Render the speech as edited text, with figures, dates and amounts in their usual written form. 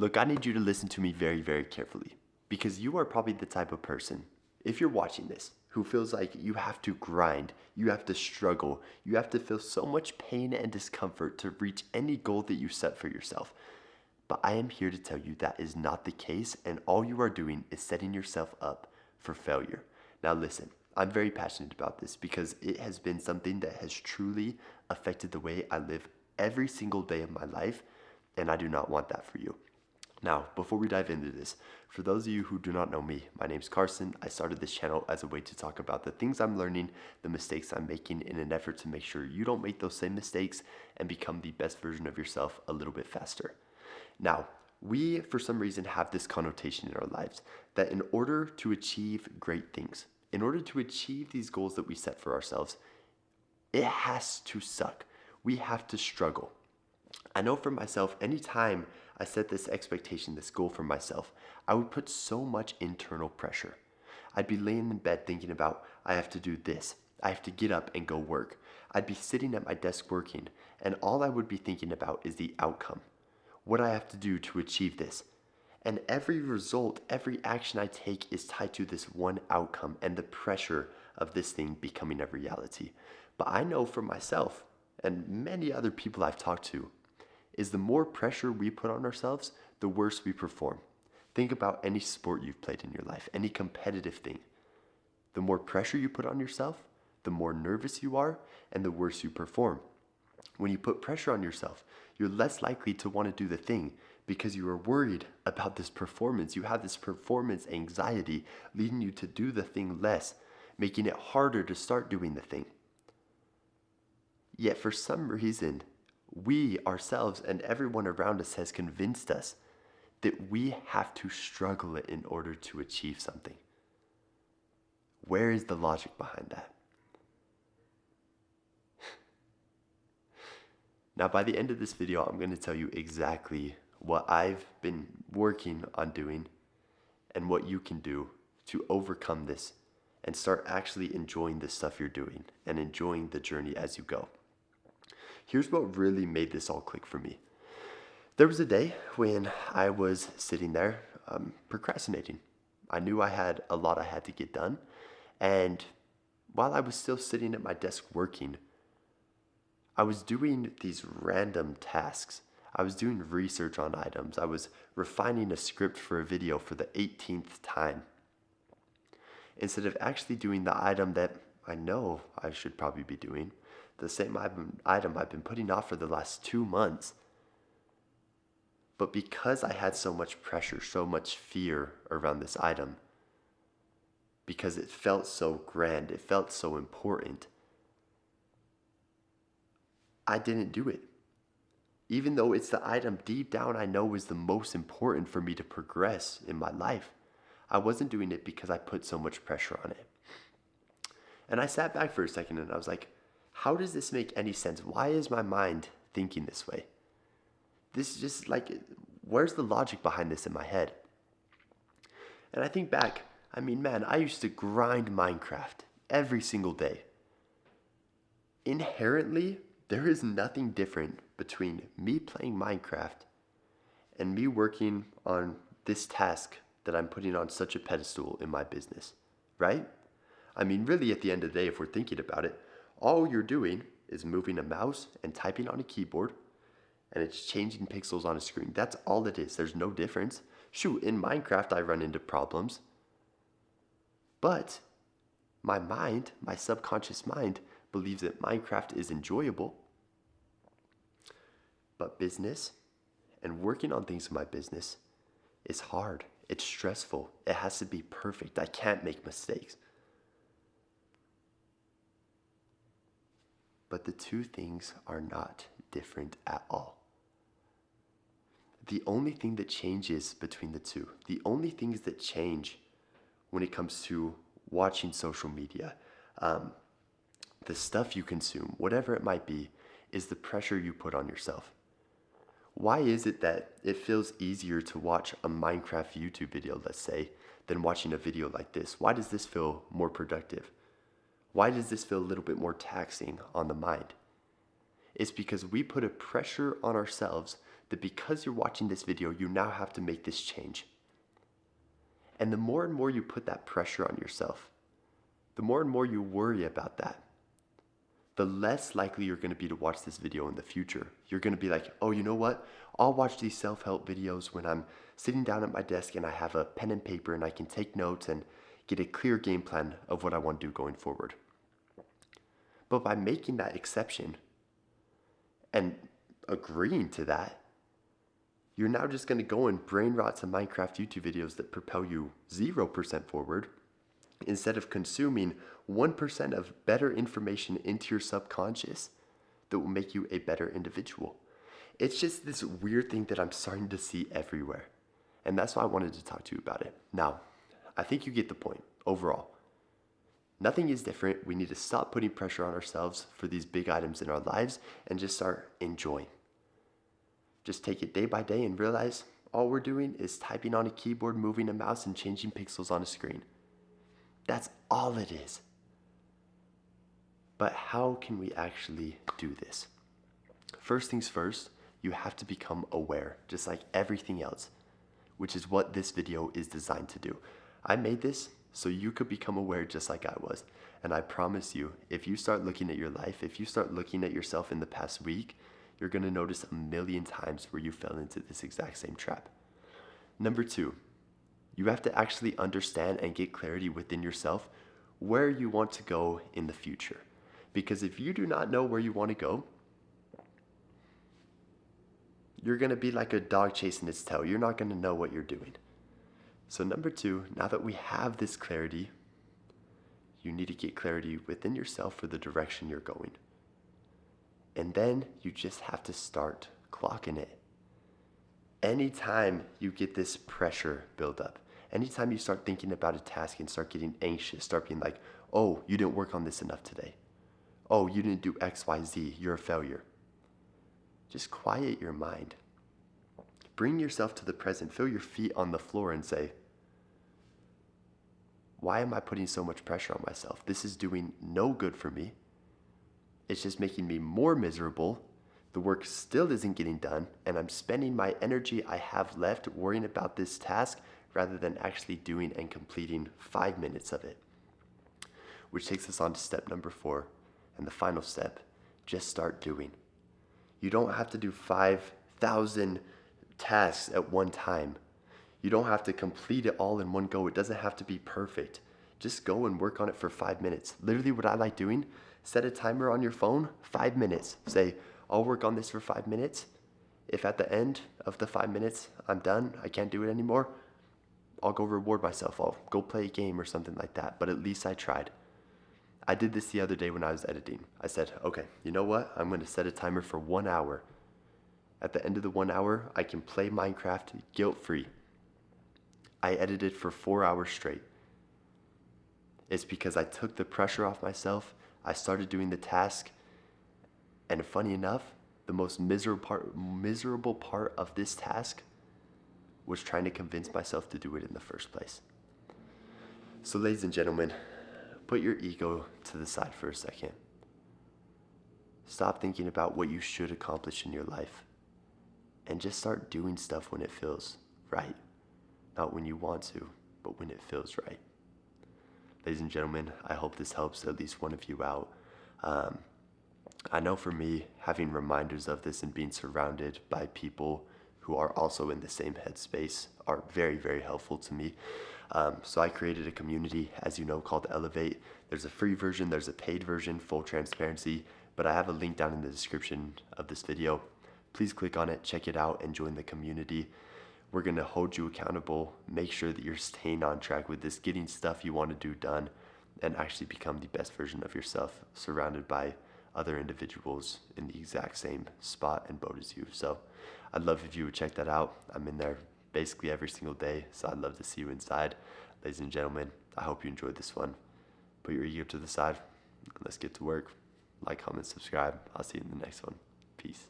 Look, I need you to listen to me very, very carefully because you are probably the type of person, if you're watching this, who feels like you have to grind, you have to struggle, you have to feel so much pain and discomfort to reach any goal that you set for yourself. But I am here to tell you that is not the case, and all you are doing is setting yourself up for failure. Now, listen, I'm very passionate about this because it has been something that has truly affected the way I live every single day of my life, and I do not want that for you. Now, before we dive into this, for those of you who do not know me, my name's Carson. I started this channel as a way to talk about the things I'm learning, the mistakes I'm making in an effort to make sure you don't make those same mistakes and become the best version of yourself a little bit faster. Now, we, for some reason, have this connotation in our lives that in order to achieve great things, in order to achieve these goals that we set for ourselves, it has to suck. We have to struggle. I know for myself, anytime I set this expectation, this goal for myself, I would put so much internal pressure. I'd be laying in bed thinking about, I have to do this. I have to get up and go work. I'd be sitting at my desk working, and all I would be thinking about is the outcome. What I have to do to achieve this. And every result, every action I take is tied to this one outcome and the pressure of this thing becoming a reality. But I know for myself and many other people I've talked to, is the more pressure we put on ourselves, the worse we perform. Think about any sport you've played in your life, any competitive thing. The more pressure you put on yourself, the more nervous you are, and the worse you perform. When you put pressure on yourself, you're less likely to want to do the thing because you are worried about this performance. You have this performance anxiety leading you to do the thing less, making it harder to start doing the thing. Yet for some reason, we ourselves and everyone around us has convinced us that we have to struggle in order to achieve something. Where is the logic behind that? Now, by the end of this video, I'm going to tell you exactly what I've been working on doing and what you can do to overcome this and start actually enjoying the stuff you're doing and enjoying the journey as you go. Here's what really made this all click for me. There was a day when I was sitting there procrastinating. I knew I had a lot I had to get done. And while I was still sitting at my desk working, I was doing these random tasks. I was doing research on items. I was refining a script for a video for the 18th time. Instead of actually doing the item that I know I should probably be doing, the same item I've been putting off for the last 2 months. But because I had so much pressure, so much fear around this item, because it felt so grand, it felt so important, I didn't do it. Even though it's the item deep down I know is the most important for me to progress in my life, I wasn't doing it because I put so much pressure on it. And I sat back for a second and I was like, how does this make any sense? Why is my mind thinking this way? This is just like, where's the logic behind this in my head? And I think back, man, I used to grind Minecraft every single day. Inherently, there is nothing different between me playing Minecraft and me working on this task that I'm putting on such a pedestal in my business, right? Really, at the end of the day, if we're thinking about it, all you're doing is moving a mouse and typing on a keyboard, and it's changing pixels on a screen. That's all it is. There's no difference. Shoot, in Minecraft, I run into problems. But my mind, my subconscious mind, believes that Minecraft is enjoyable. But business and working on things in my business is hard. It's stressful. It has to be perfect. I can't make mistakes. But the two things are not different at all. The only thing that changes between the two, the only things that change when it comes to watching social media, the stuff you consume, whatever it might be, is the pressure you put on yourself. Why is it that it feels easier to watch a Minecraft YouTube video, let's say, than watching a video like this? Why does this feel more productive? Why does this feel a little bit more taxing on the mind? It's because we put a pressure on ourselves that because you're watching this video, you now have to make this change. And the more and more you put that pressure on yourself, the more and more you worry about that, the less likely you're going to be to watch this video in the future. You're going to be like, oh, you know what? I'll watch these self-help videos when I'm sitting down at my desk and I have a pen and paper and I can take notes and get a clear game plan of what I want to do going forward. But by making that exception and agreeing to that, you're now just going to go and brain rot some Minecraft YouTube videos that propel you 0% forward instead of consuming 1% of better information into your subconscious that will make you a better individual. It's just this weird thing that I'm starting to see everywhere. And that's why I wanted to talk to you about it. Now, I think you get the point overall. Nothing is different. We need to stop putting pressure on ourselves for these big items in our lives and just start enjoying. Just take it day by day and realize all we're doing is typing on a keyboard, moving a mouse, and changing pixels on a screen. That's all it is. But how can we actually do this? First things first, you have to become aware, just like everything else, which is what this video is designed to do. I made this so you could become aware just like I was. And I promise you, if you start looking at your life, if you start looking at yourself in the past week, you're going to notice a million times where you fell into this exact same trap. Number 2, you have to actually understand and get clarity within yourself where you want to go in the future. Because if you do not know where you want to go, you're going to be like a dog chasing its tail. You're not going to know what you're doing. So number 2, now that we have this clarity, you need to get clarity within yourself for the direction you're going. And then you just have to start clocking it. Anytime you get this pressure build up, anytime you start thinking about a task and start getting anxious, start being like, oh, you didn't work on this enough today. Oh, you didn't do X, Y, Z, you're a failure. Just quiet your mind. Bring yourself to the present. Feel your feet on the floor and say, why am I putting so much pressure on myself? This is doing no good for me. It's just making me more miserable. The work still isn't getting done, and I'm spending my energy I have left worrying about this task rather than actually doing and completing 5 minutes of it. Which takes us on to step number 4, and the final step, just start doing. You don't have to do 5,000 tasks at one time. You don't have to complete it all in one go. It doesn't have to be perfect. Just go and work on it for 5 minutes. Literally what I like doing, set a timer on your phone, 5 minutes. Say, I'll work on this for 5 minutes. If at the end of the 5 minutes I'm done, I can't do it anymore, I'll go reward myself. I'll go play a game or something like that. But at least I tried. I did this the other day when I was editing. I said, okay, you know what? I'm going to set a timer for 1 hour. At the end of the 1 hour, I can play Minecraft guilt-free. I edited for 4 hours straight. It's because I took the pressure off myself. I started doing the task. And funny enough, the most miserable part of this task was trying to convince myself to do it in the first place. So ladies and gentlemen, put your ego to the side for a second. Stop thinking about what you should accomplish in your life and just start doing stuff when it feels right. Not when you want to, but when it feels right. Ladies and gentlemen, I hope this helps at least one of you out. I know for me, having reminders of this and being surrounded by people who are also in the same headspace are very, very helpful to me. So I created a community, as you know, called Elevate. There's a free version, there's a paid version, full transparency, but I have a link down in the description of this video. Please click on it, check it out, and join the community. We're gonna hold you accountable, make sure that you're staying on track with this, getting stuff you wanna do done, and actually become the best version of yourself, surrounded by other individuals in the exact same spot and boat as you. So I'd love if you would check that out. I'm in there basically every single day, so I'd love to see you inside. Ladies and gentlemen, I hope you enjoyed this one. Put your ego to the side, and let's get to work. Like, comment, subscribe. I'll see you in the next one. Peace.